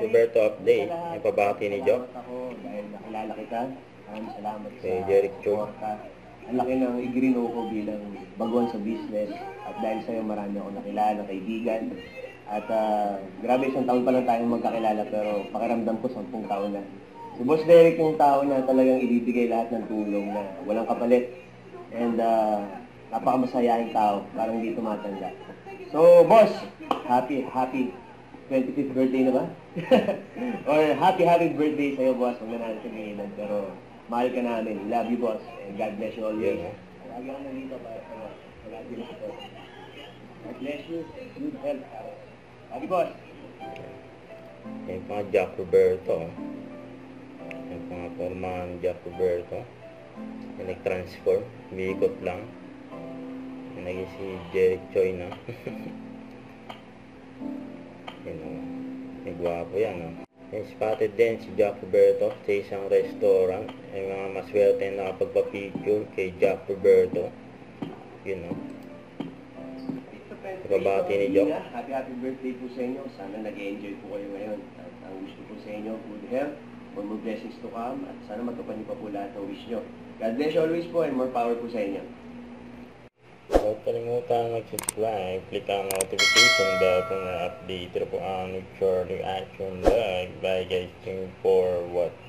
Roberto update. May pabati ni Jock. Ako dahil nakilala kita. Maraming salamat Kay Jeric Cho. Ang laki ng iginoo ko bilang baguhan sa business. At dahil sa'yo marami ako nakilala, kaibigan. At grabe, isang taon pa lang tayong magkakilala pero pakiramdam ko 10 taon na. Si Boss Derek yung tao na talagang ibibigay lahat ng tulong na walang kapalit. And napakamasayahing tao, parang hindi tumatanda. So, Boss, happy 25th birthday na ba? Or happy birthday sa'yo, Boss. Huwag na natin sabihin, pero mahal ka namin. Love you, Boss. And God bless you always. Lagi ako nandito para sa lagi na ito. God bless you. Good health. Lagi, Boss. Yung mga Jack Roberto. Yung mga formahan Jack Roberto. Yung nag-transform. Umiikot lang. Yung naging si Jeric Choi na. Yun o. May gwapo yan o. Yung spotted din si Jack Roberto sa isang restaurant. Yung mga maswerte na nakapagpa-picture kay Jack Roberto. Yun o. Pabati ni Jock. Happy birthday po sa inyo. Sana nag-enjoy po kayo ngayon. At ang gusto po sa inyo, good health, more blessings to come, at sana matupad niyo pa po lahat ng wish nyo. God bless you always po and more power po sa inyo. Huwag kalimutan mag-subscribe, click ang notification bell kung na-update po ang future reaction live. Bye guys, thank you for watching.